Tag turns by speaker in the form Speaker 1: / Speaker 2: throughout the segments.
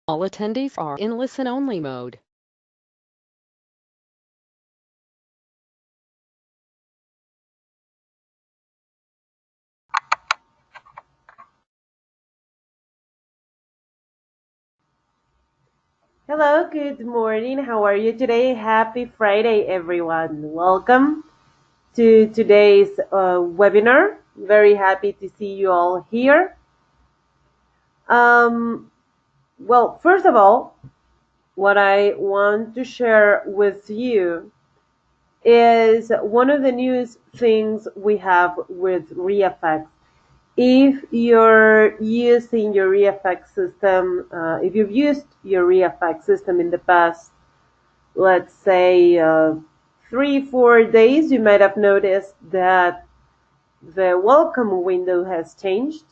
Speaker 1: All attendees are in listen-only mode.
Speaker 2: Hello, good morning. How are you today? Happy Friday, everyone. Welcome to today's webinar. Very happy to see you all here. Well, first of all, what I want to share with you is one of the newest things we have with ReFX. If you're using your ReFX system, if you've used your ReFX system in the past, let's say 3-4 days, you might have noticed that the welcome window has changed.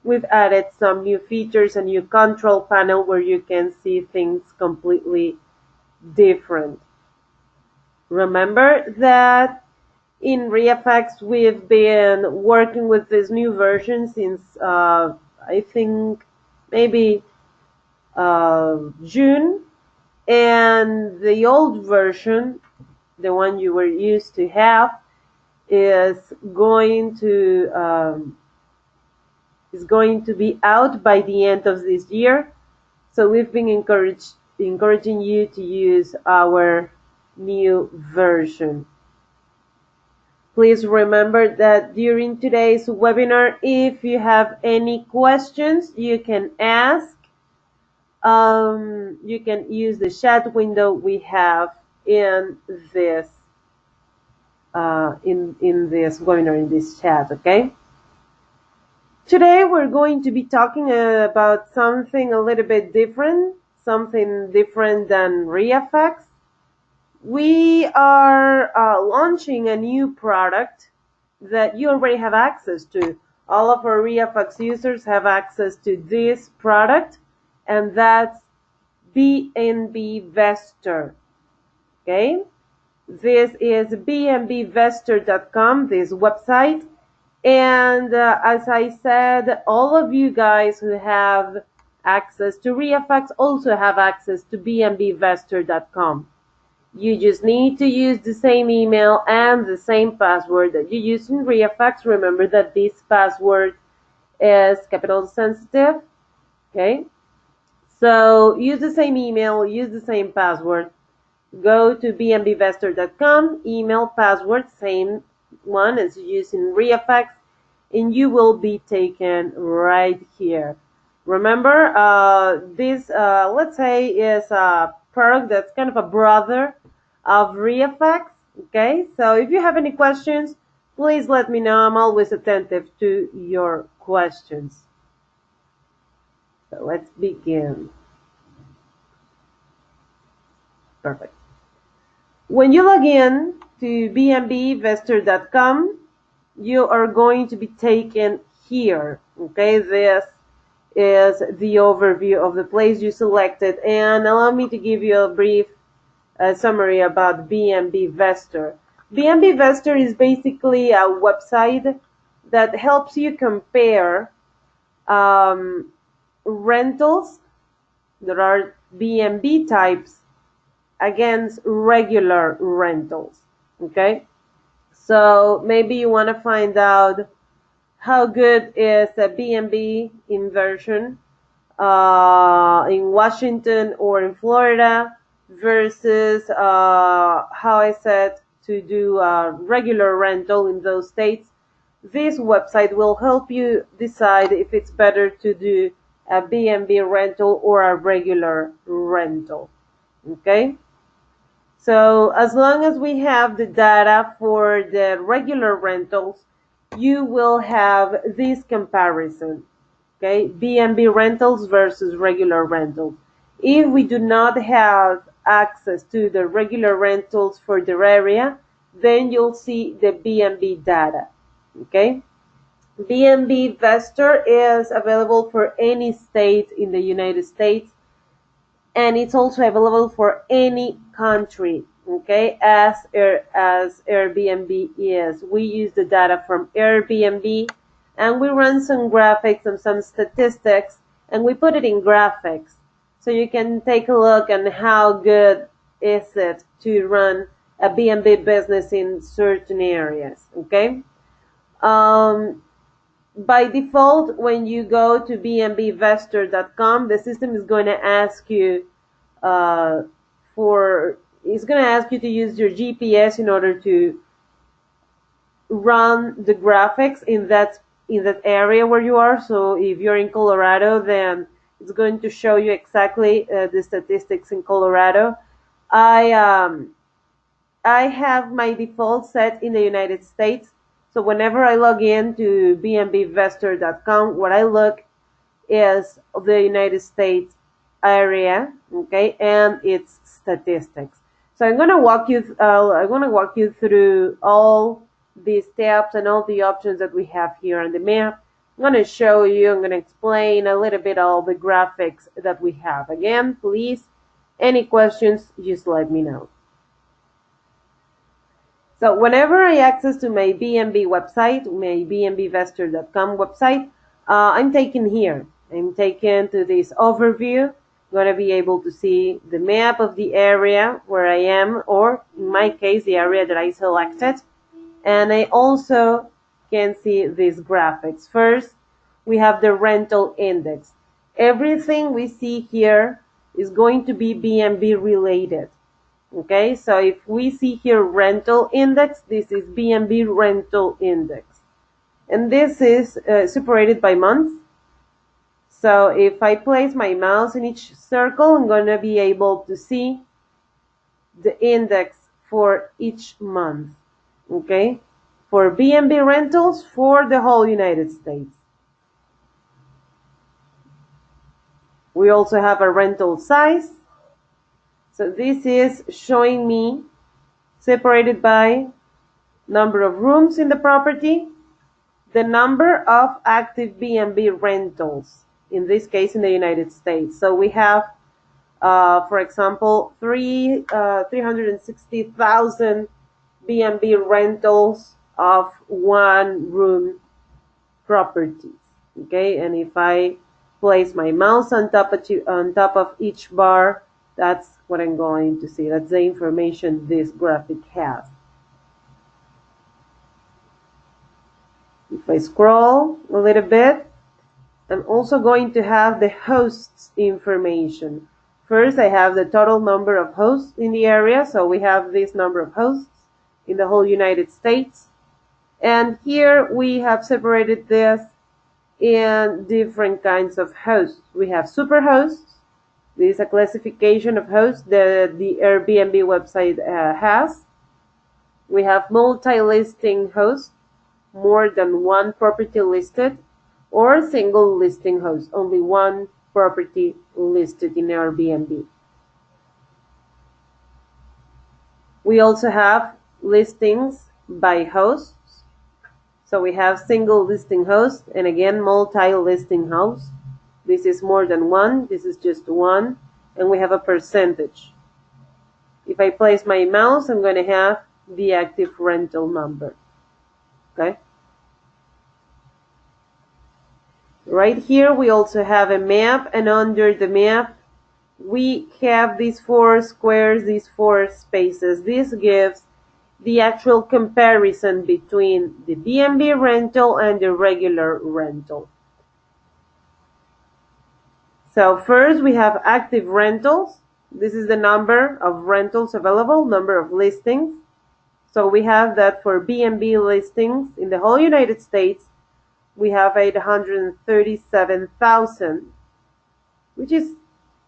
Speaker 2: We've added some new features, a new control panel where you can see things completely different. Remember that in ReFX we've been working with this new version since I think maybe June, and the old version, the one you were used to have, is going to be out by the end of this year. So we've been encouraging you to use our new version. Please remember that during today's webinar, if you have any questions, you can ask. You can use the chat window we have in this this webinar, in this chat, okay? Today we're going to be talking about something a little bit different, something different than ReFX. We are launching a new product that you already have access to. All of our ReFX users have access to this product, and that's BNB Vestor, okay? This is bnbvestor.com, this website. And as I said, all of you guys who have access to ReFX also have access to bnbvestor.com. You just need to use the same email and the same password that you use in ReFX. Remember that this password is capital sensitive, okay? So use the same email, use the same password. Go to bnbvestor.com, email, password, same one as you use in ReFX, and you will be taken right here. Remember, this, let's say, is a product that's kind of a brother of ReFX, okay? So if you have any questions, please let me know. I'm always attentive to your questions. So let's begin. Perfect. When you log in to bnbvestor.com, you are going to be taken here, okay? This is the overview of the place you selected, and allow me to give you a brief summary about BNB Vestor. BNB Vestor is basically a website that helps you compare rentals that are BNB types against regular rentals, okay? So maybe you want to find out how good is a BNB inversion in Washington or in Florida versus how I said to do a regular rental in those states. This website will help you decide if it's better to do a BNB rental or a regular rental, okay? So as long as we have the data for the regular rentals, you will have this comparison, okay? BNB rentals versus regular rentals. If we do not have access to the regular rentals for their area, then you'll see the BNB data, okay? BNB Vestor is available for any state in the United States, and it's also available for any country, okay, as Airbnb is. We use the data from Airbnb, and we run some graphics and some statistics, and we put it in graphics so you can take a look on how good is it to run a B&B business in certain areas, okay? By default, when you go to bnbvestor.com, the system is going to ask you it's going to ask you to use your GPS in order to run the graphics in that area where you are. So if you're in Colorado, then it's going to show you exactly the statistics in Colorado. I have my default set in the United States. So whenever I log in to bnbvestor.com, what I look is the United States area, okay, and its statistics. So I'm going to walk you through all the steps and all the options that we have here on the map. I'm going to show you, I'm going to explain a little bit all the graphics that we have. Again, please, any questions, just let me know. So whenever I access to my BNB website, my bnbvestor.com website, I'm taken here. I'm taken to this overview. I'm going to be able to see the map of the area where I am, or in my case, the area that I selected. And I also can see these graphics. First, we have the rental index. Everything we see here is going to be BNB related. Okay, so if we see here rental index, this is BNB rental index. And this is separated by month. So if I place my mouse in each circle, I'm going to be able to see the index for each month. Okay, for BNB rentals for the whole United States. We also have a rental size. So this is showing me separated by number of rooms in the property, the number of active BNB rentals, in this case in the United States. So we have, for example, 360,000 BNB rentals of one room properties. Okay, and if I place my mouse on top of each bar, that's what I'm going to see. That's the information this graphic has. If I scroll a little bit, I'm also going to have the hosts information. First, I have the total number of hosts in the area. So we have this number of hosts in the whole United States. And here we have separated this in different kinds of hosts. We have super hosts. This is a classification of hosts that the Airbnb website has. We have multi-listing hosts, more than one property listed, or single listing host, only one property listed in Airbnb. We also have listings by hosts. So we have single listing host and again multi-listing host. This is more than one, this is just one, and we have a percentage. If I place my mouse, I'm going to have the active rental number. Okay? Right here we also have a map, and under the map we have these 4 squares, these 4 spaces. This gives the actual comparison between the BNB rental and the regular rental. So first we have active rentals. This is the number of rentals available, number of listings. So we have that for BNB listings in the whole United States, we have 837,000, which is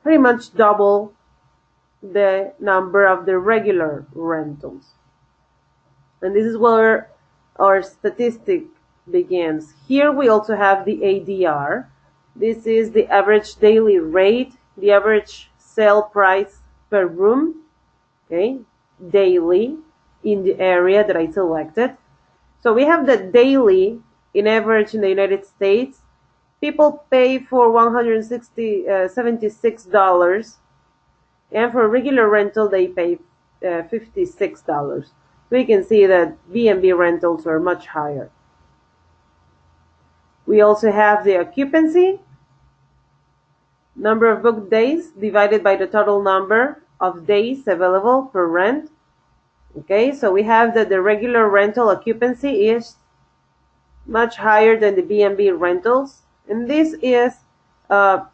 Speaker 2: pretty much double the number of the regular rentals. And this is where our statistic begins. Here we also have the ADR. This is the average daily rate, the average sale price per room, okay, daily in the area that I selected. So we have the daily, in average in the United States, people pay for $76, and for regular rental they pay $56. We can see that BNB rentals are much higher. We also have the occupancy. Number of booked days divided by the total number of days available per rent. Okay, so we have that the regular rental occupancy is much higher than the BNB rentals. And this is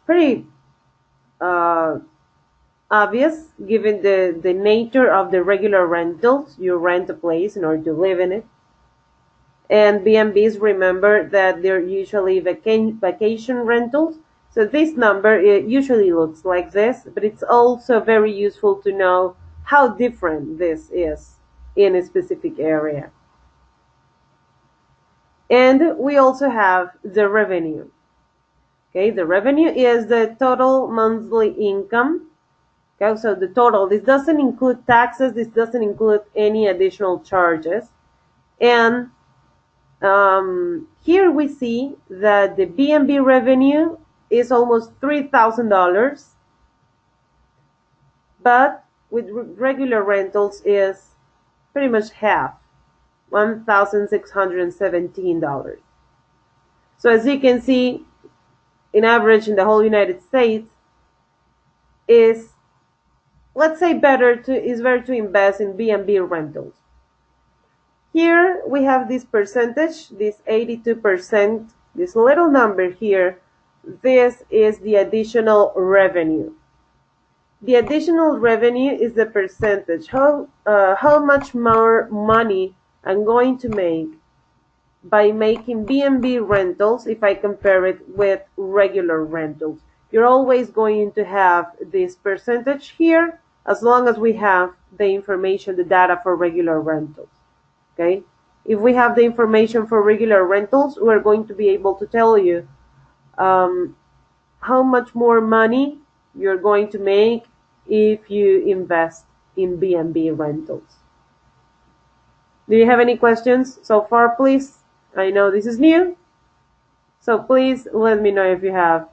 Speaker 2: pretty obvious given the nature of the regular rentals. You rent a place in order to live in it. And BNBs, remember that they're usually vacation rentals. So this number, it usually looks like this, but it's also very useful to know how different this is in a specific area. And we also have the revenue. Okay, the revenue is the total monthly income. Okay, so the total, this doesn't include taxes, this doesn't include any additional charges. And here we see that the BNB revenue is almost $3,000, but with regular rentals is pretty much half, $1,617. So as you can see, in average in the whole United States, is, let's say, better to invest in BNB rentals. Here we have this percentage, this 82%, this little number here. This is the additional revenue. The additional revenue is the percentage, how much more money I'm going to make by making BNB rentals if I compare it with regular rentals. You're always going to have this percentage here as long as we have the information, the data for regular rentals. Okay? If we have the information for regular rentals, we're going to be able to tell you how much more money you're going to make if you invest in BNB rentals. Do you have any questions so far, please? I know this is new, so please let me know if you have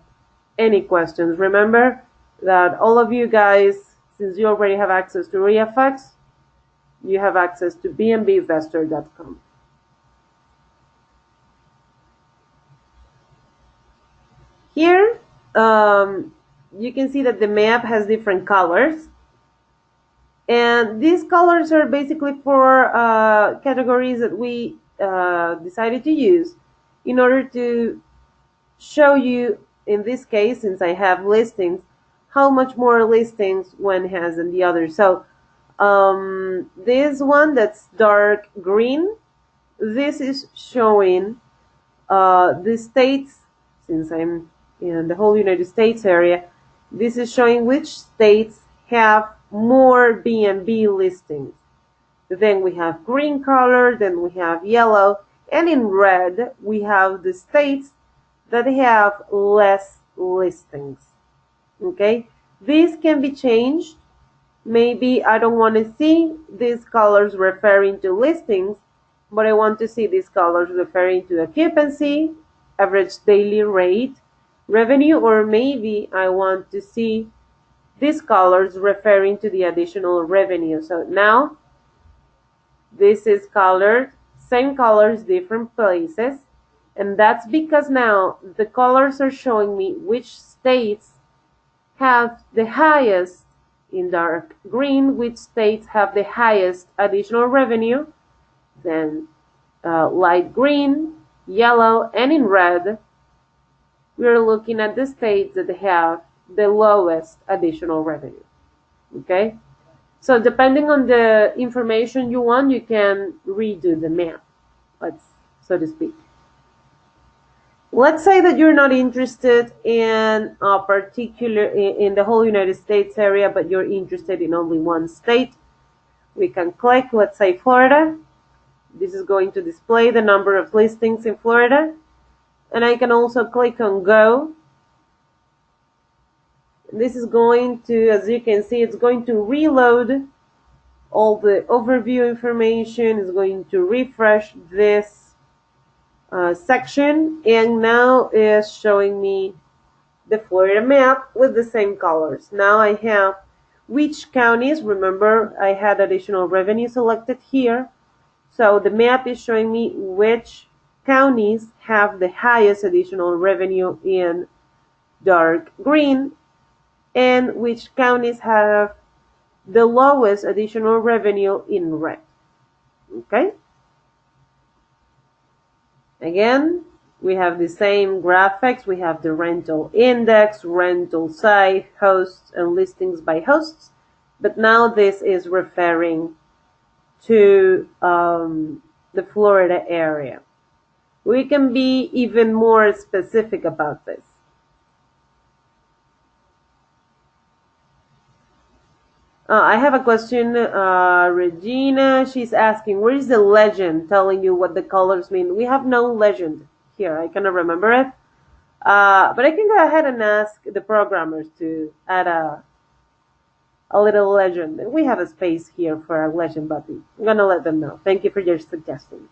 Speaker 2: any questions. Remember that all of you guys, since you already have access to REFX, you have access to bnbvestor.com. Here, you can see that the map has different colors. And these colors are basically for categories that we decided to use in order to show you, in this case, since I have listings, how much more listings one has than the other. So this one that's dark green, this is showing the states, since I'm in the whole United States area, this is showing which states have more BNB listings. Then we have green color, then we have yellow, and in red we have the states that have less listings. Okay, these can be changed. Maybe I don't want to see these colors referring to listings, but I want to see these colors referring to occupancy, average daily rate, revenue, or maybe I want to see these colors referring to the additional revenue. So now this is colored, same colors, different places. And that's because now the colors are showing me which states have the highest, in dark green, which states have the highest additional revenue, then light green, yellow, and in red, we're looking at the states that have the lowest additional revenue. Okay? So depending on the information you want, you can redo the map, so to speak. Let's say that you're not interested in a particular, in the whole United States area, but you're interested in only one state. We can click, let's say, Florida. This is going to display the number of listings in Florida. And I can also click on Go. This is going to, as you can see, it's going to reload all the overview information. It's going to refresh this section, and now is showing me the Florida map with the same colors. Now I have which counties. Remember, I had additional revenue selected here, so the map is showing me which counties have the highest additional revenue in dark green and which counties have the lowest additional revenue in red. Okay? Again, we have the same graphics. We have the rental index, rental site, hosts, and listings by hosts. But now this is referring to the Florida area. We can be even more specific about this. I have a question. Regina, she's asking, where is the legend telling you what the colors mean? We have no legend here. I cannot remember it. But I can go ahead and ask the programmers to add a little legend. We have a space here for a legend button. I'm going to let them know. Thank you for your suggestion.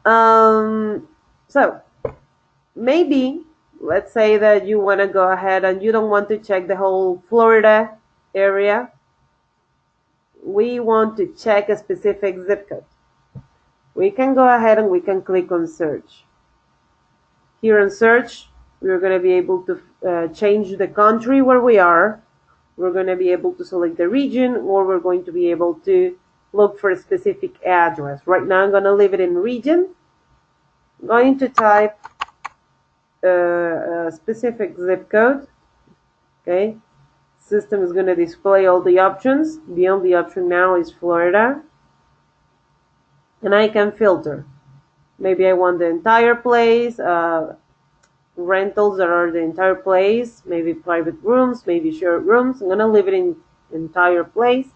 Speaker 2: So, maybe, let's say that you want to go ahead and you don't want to check the whole Florida area. We want to check a specific zip code. We can go ahead and we can click on search. Here on search, we're going to be able to change the country where we are. We're going to be able to select the region, or we're going to be able to look for a specific address. Right now, I'm going to leave it in region. I'm going to type a specific zip code. Okay. System is going to display all the options. The only option now is Florida. And I can filter. Maybe I want the entire place, rentals that are the entire place, maybe private rooms, maybe shared rooms. I'm going to leave it in entire place.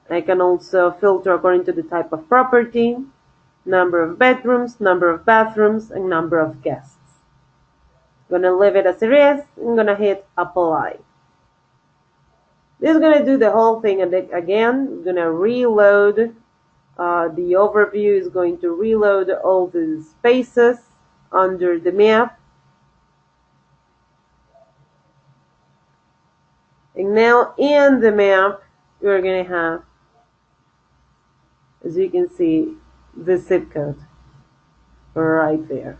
Speaker 2: I can also filter according to the type of property, number of bedrooms, number of bathrooms, and number of guests. I'm going to leave it as it is. I'm going to hit apply. This is going to do the whole thing again. I'm going to reload. The overview is going to reload all the spaces under the map. And now in the map, we're going to have, as you can see, the zip code right there.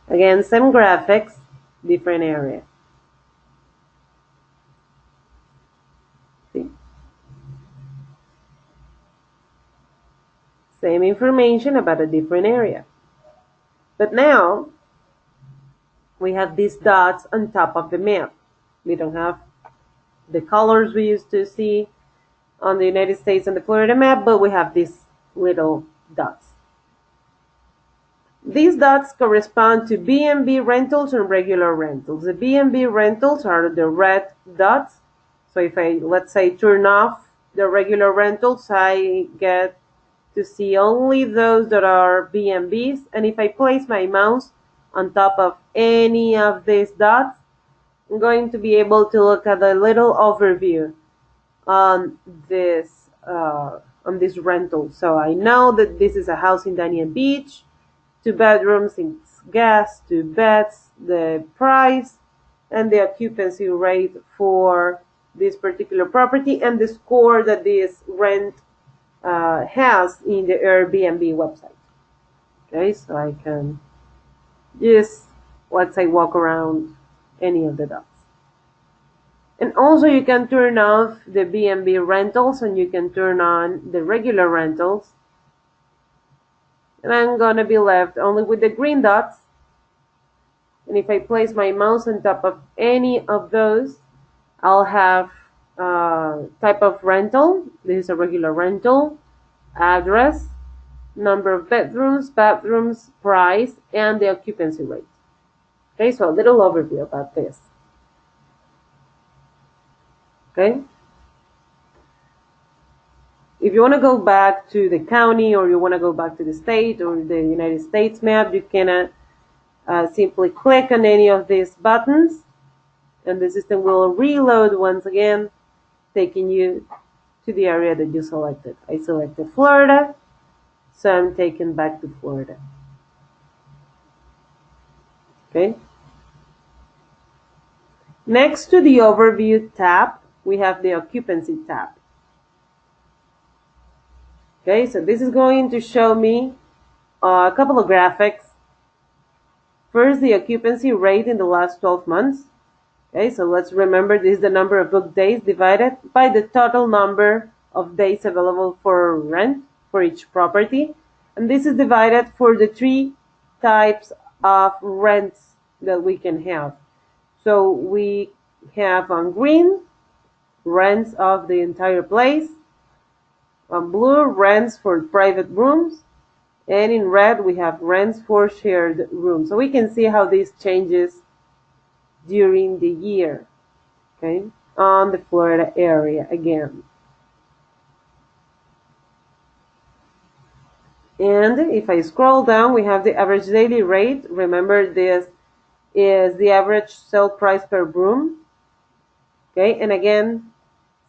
Speaker 2: Again, same graphics, different area. See? Same information about a different area. But now, we have these dots on top of the map. We don't have the colors we used to see on the United States and the Florida map, but we have these little dots. These dots correspond to BNB rentals and regular rentals. The BNB rentals are the red dots. So if I, let's say, turn off the regular rentals, I get to see only those that are BNBs. And if I place my mouse on top of any of these dots, I'm going to be able to look at a little overview on this rental. So I know that this is a house in Dania Beach, 2 bedrooms, 6 guests, 2 beds, the price, and the occupancy rate for this particular property, and the score that this rent has in the Airbnb website. Okay, so I can just, let's say, walk around any of the dots. And also you can turn off the BNB rentals and you can turn on the regular rentals. And I'm going to be left only with the green dots. And if I place my mouse on top of any of those, I'll have type of rental. This is a regular rental, address, number of bedrooms, bathrooms, price, and the occupancy rate. Okay, so a little overview about this. Okay. If you want to go back to the county, or you want to go back to the state or the United States map, you can simply click on any of these buttons, and the system will reload once again, taking you to the area that you selected. I selected Florida, so I'm taken back to Florida. Okay. Next to the Overview tab, we have the Occupancy tab. Okay, so this is going to show me a couple of graphics First, the occupancy rate in the last 12 months. Okay, so let's remember this is the number of booked days divided by the total number of days available for rent for each property. And this is divided for the three types of rents that we can have. So we have on green, rents of the entire place. On blue, rents for private rooms. And in red, we have rents for shared rooms. So we can see how this changes during the year, okay, on the Florida area again. And if I scroll down, we have the average daily rate. Remember, this is the average sale price per room, okay, and again,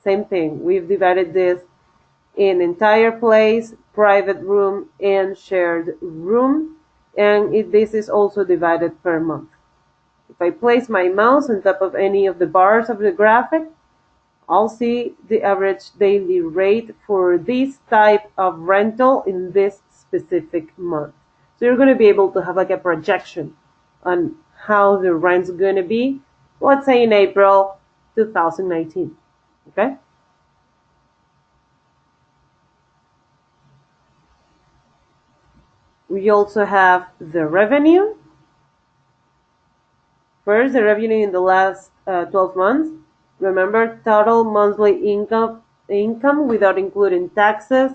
Speaker 2: same thing. We've divided this in entire place, private room, and shared room, and this is also divided per month. If I place my mouse on top of any of the bars of the graphic, I'll see the average daily rate for this type of rental in this specific month. So you're going to be able to have like a projection on how the rent's going to be, let's say in April 2019. Okay? We also have the revenue. First, the revenue in the last 12 months. Remember, total monthly income without including taxes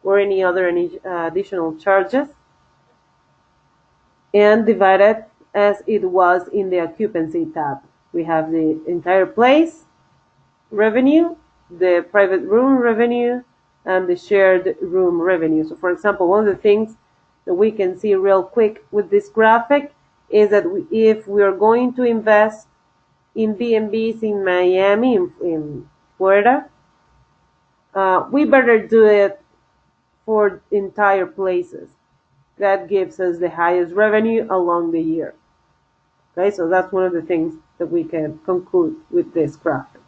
Speaker 2: or any other additional charges, and divided as it was in the occupancy tab. We have the entire place revenue, the private room revenue, and the shared room revenue. So for example, one of the things that we can see real quick with this graphic is that if we are going to invest in BNBs in Miami, in Florida, we better do it for entire places. That gives us the highest revenue along the year. Okay, so that's one of the things that we can conclude with this graphic.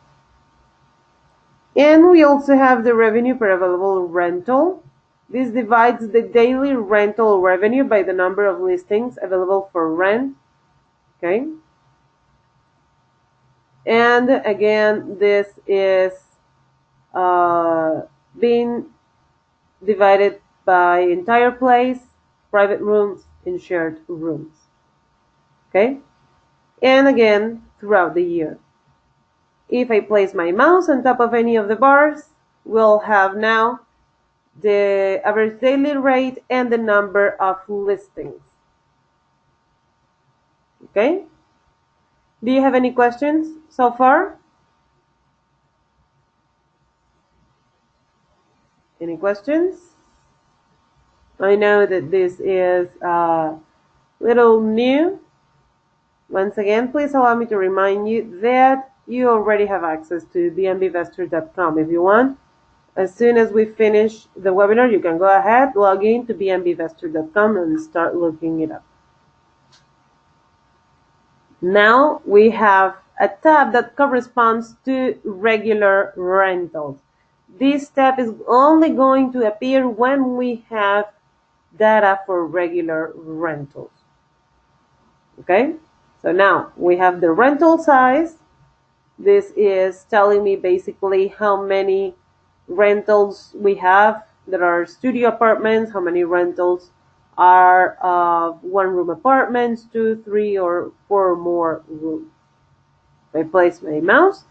Speaker 2: And we also have the revenue per available rental. This divides the daily rental revenue by the number of listings available for rent. Okay. And again, this is being divided by entire place, private rooms, and shared rooms. Okay? And again, throughout the year. If I place my mouse on top of any of the bars, we'll have now the average daily rate and the number of listings. Okay? Do you have any questions so far? Any questions? I know that this is a little new. Once again, please allow me to remind you that you already have access to bnbvestor.com. If you want, as soon as we finish the webinar, you can go ahead, log in to bnbvestor.com and start looking it up. Now we have a tab that corresponds to regular rentals. This tab is only going to appear when we have data for regular rentals. Okay? So now we have the rental size. This is telling me basically how many rentals we have that are studio apartments, how many rentals are one-room apartments, 2, 3, or 4 more rooms. If I place my mouse,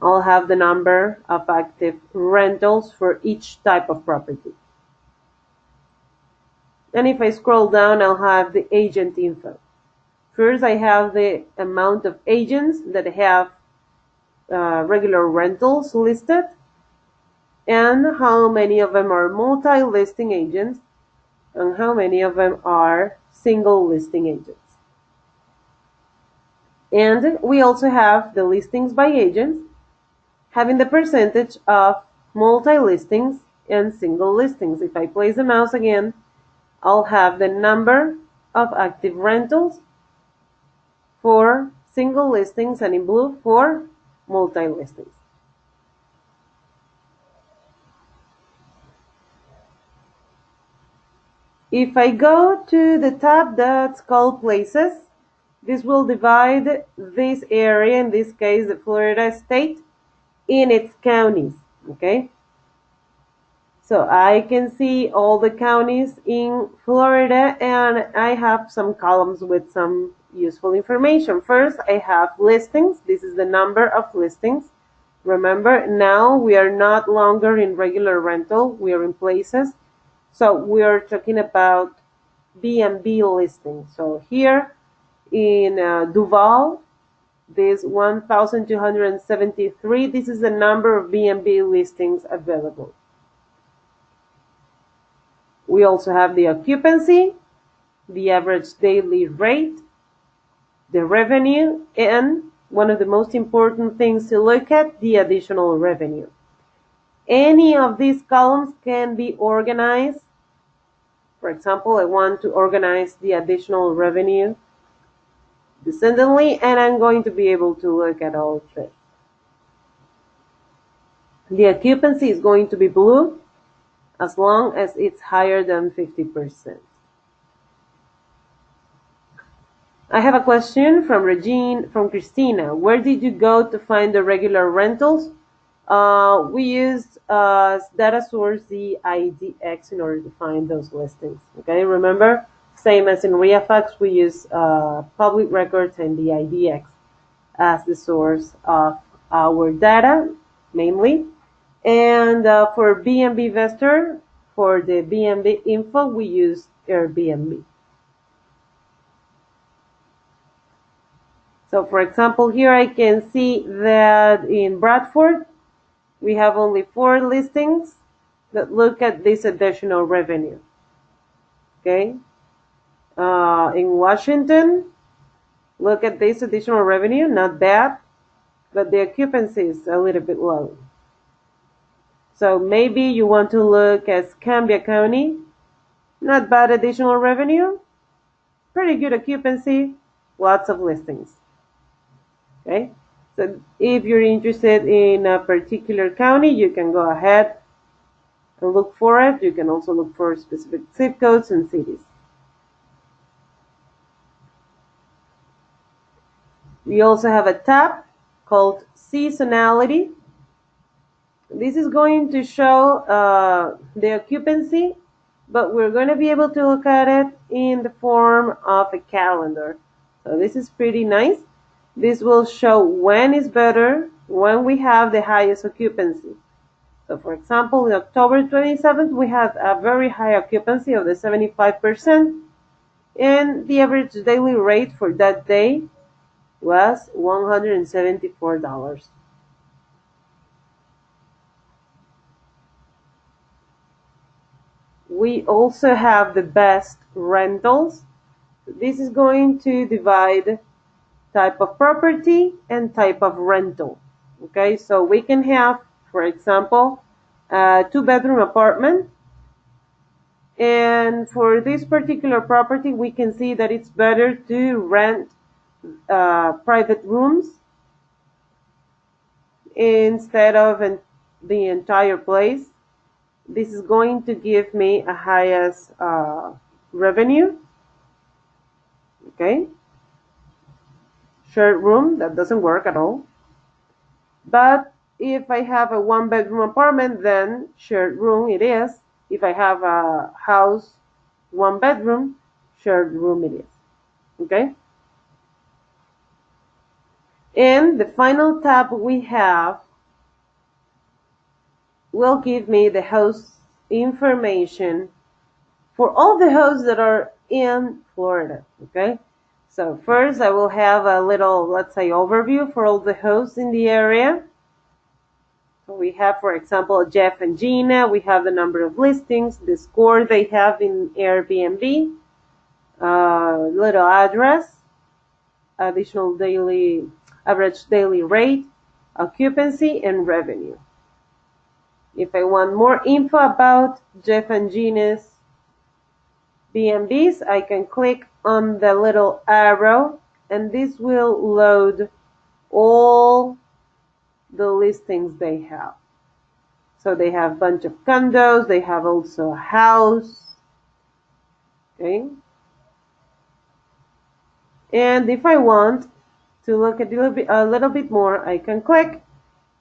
Speaker 2: I'll have the number of active rentals for each type of property. And if I scroll down, I'll have the agent info. First, I have the amount of agents that have regular rentals listed, and how many of them are multi-listing agents, and how many of them are single listing agents. And we also have the listings by agents, having the percentage of multi-listings and single listings. If I place the mouse again, I'll have the number of active rentals for single listings, and in blue for multi-listings. If I go to the tab that's called Places, this will divide this area, in this case the Florida state, in its counties, okay? So I can see all the counties in Florida, and I have some columns with some useful information. First, I have listings. This is the number of listings. Remember, now we are not longer in regular rental, we are in Places. So we are talking about BNB listings. So here in Duval, this 1,273, this is the number of BNB listings available. We also have the occupancy, the average daily rate, the revenue, and one of the most important things to look at, the additional revenue. Any of these columns can be organized. For example, I want to organize the additional revenue descendingly, and I'm going to be able to look at all three. The occupancy is going to be blue as long as it's higher than 50%. I have a question from Christina. Where did you go to find the regular rentals? We used data source the IDX in order to find those listings. Okay, remember, same as in REAFAX, we use public records and the IDX as the source of our data, mainly. And for BNB Vestor, for the BNB info, we use Airbnb. So for example, here I can see that in Bradford, we have only 4 listings that look at this additional revenue. Okay. In Washington, look at this additional revenue, not bad, but the occupancy is a little bit low. So maybe you want to look at Escambia County, not bad additional revenue, pretty good occupancy, lots of listings. Okay, so if you're interested in a particular county, you can go ahead and look for it. You can also look for specific zip codes and cities. We also have a tab called Seasonality. This is going to show the occupancy, but we're going to be able to look at it in the form of a calendar. So this is pretty nice. This will show when is better, when we have the highest occupancy. So for example, in October 27th, we had a very high occupancy of the 75%, and the average daily rate for that day was $174. We also have the best rentals. This is going to divide type of property and type of rental. Okay, so we can have, for example, a 2-bedroom apartment. And for this particular property, we can see that it's better to rent private rooms instead of the entire place. This is going to give me a highest revenue. Okay. Shared room, that doesn't work at all. But if I have a 1-bedroom apartment, then shared room it is. If I have a house, 1-bedroom, shared room it is. Okay? And the final tab we have will give me the host information for all the hosts that are in Florida. Okay? So first I will have a little, let's say, overview for all the hosts in the area. So we have, for example, Jeff and Gina. We have the number of listings, the score they have in Airbnb, little address, additional daily, average daily rate, occupancy, and revenue. If I want more info about Jeff and Gina's BNBs, I can click on the little arrow, and this will load all the listings they have. So they have a bunch of condos, they have also a house, Okay. And if I want to look a little bit more, I can click.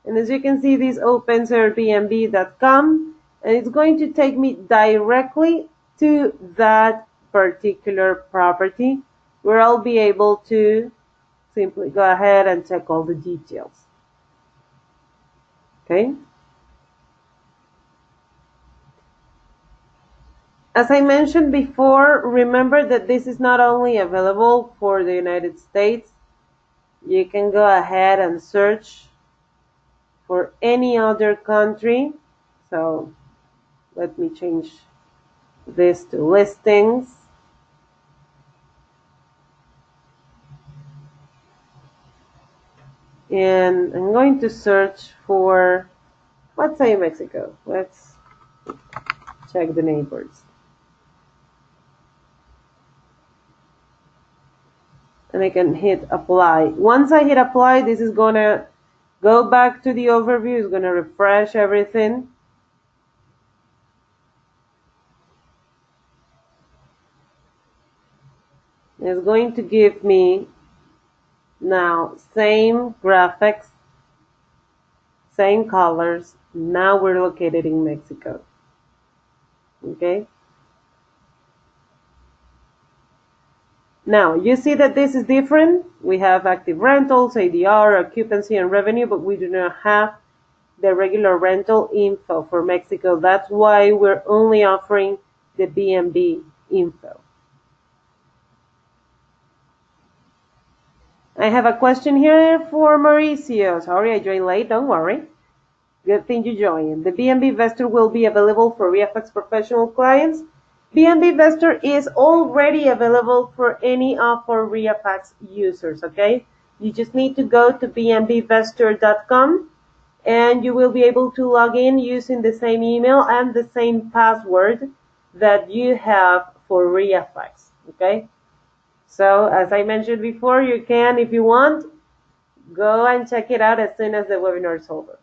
Speaker 2: And as you can see, this opens Airbnb.com, and it's going to take me directly to that particular property where I'll be able to simply go ahead and check all the details. Okay. As I mentioned before, remember that this is not only available for the United States. You can go ahead and search for any other country. So let me change this to listings. And I'm going to search for, let's say, Mexico. Let's check the neighbors. And I can hit apply. Once I hit apply, this is going to go back to the overview. It's going to refresh everything. It's going to give me now same graphics, same colors. Now we're located in Mexico. Okay. Now, you see that this is different. We have active rentals, ADR, occupancy, and revenue, but we do not have the regular rental info for Mexico. That's why we're only offering the BNB info. I have a question here for Mauricio. Sorry, I joined late. Don't worry. Good thing you joined. The BNB Vestor will be available for VFX professional clients. BNB Vestor is already available for any of our VFX users, okay? You just need to go to bnbvestor.com and you will be able to log in using the same email and the same password that you have for VFX, okay? So as I mentioned before, you can, if you want, go and check it out as soon as the webinar is over.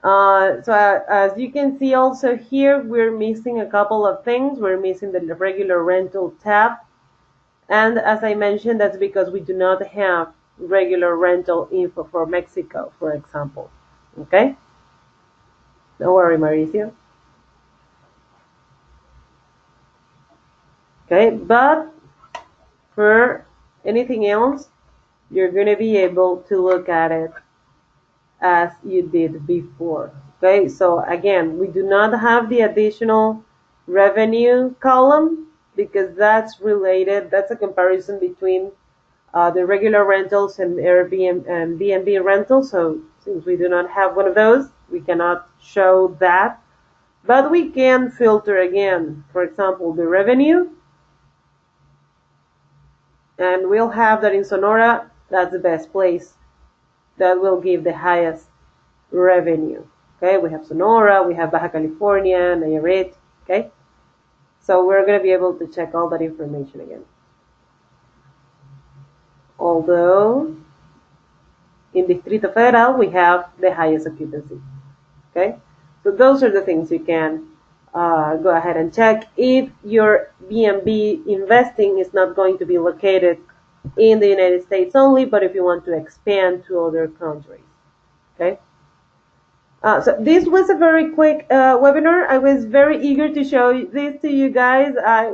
Speaker 2: As you can see also here, we're missing a couple of things. We're missing the regular rental tab. And as I mentioned, that's because we do not have regular rental info for Mexico, for example. Okay? Don't worry, Mauricio. Okay, but for anything else, you're going to be able to look at it as you did before. Okay, so again, we do not have the additional revenue column because that's related, that's a comparison between the regular rentals and Airbnb and BNB rentals. So since we do not have one of those, we cannot show that. But we can filter again, for example, the revenue. And we'll have that in Sonora. That's the best place. That will give the highest revenue. Okay, we have Sonora, we have Baja California, Nayarit. Okay, so we're going to be able to check all that information again. Although in Distrito Federal we have the highest occupancy. Okay, so those are the things you can go ahead and check if your BNB investing is not going to be located in the United States only, but if you want to expand to other countries. Okay. So this was a very quick webinar. I was very eager to show this to you guys. I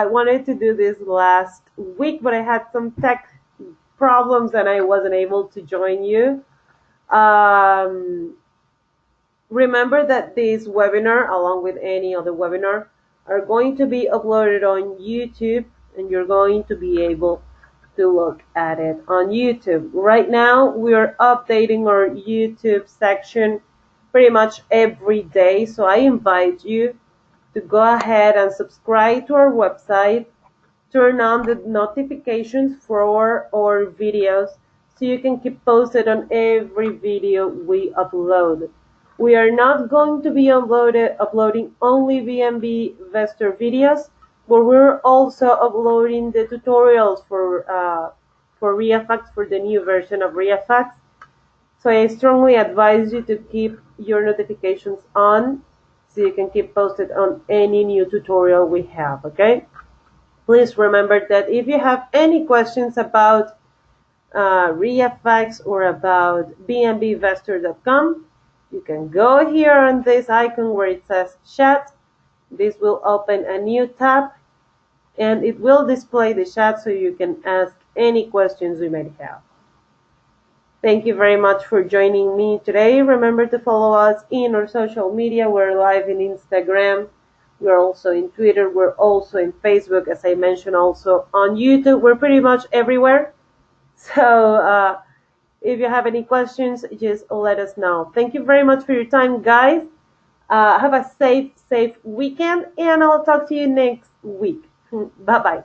Speaker 2: wanted to do this last week, but I had some tech problems and I wasn't able to join you. Remember that this webinar, along with any other webinar, are going to be uploaded on YouTube, and you're going to be able to look at it on YouTube. Right now, we're updating our YouTube section pretty much every day, so I invite you to go ahead and subscribe to our website, turn on the notifications for our videos so you can keep posted on every video we upload. We are not going to be uploading only BNB Vestor videos, but we're also uploading the tutorials for ReFX, for the new version of ReFX. So I strongly advise you to keep your notifications on so you can keep posted on any new tutorial we have, okay? Please remember that if you have any questions about ReFX or about bnbvestor.com, you can go here on this icon where it says chat. This will open a new tab and it will display the chat so you can ask any questions you might have. Thank you very much for joining me today. Remember to follow us in our social media. We're live in Instagram. We're also in Twitter. We're also in Facebook, as I mentioned, also on YouTube. We're pretty much everywhere. So if you have any questions, just let us know. Thank you very much for your time, guys. Have a safe weekend, and I'll talk to you next week. Bye-bye.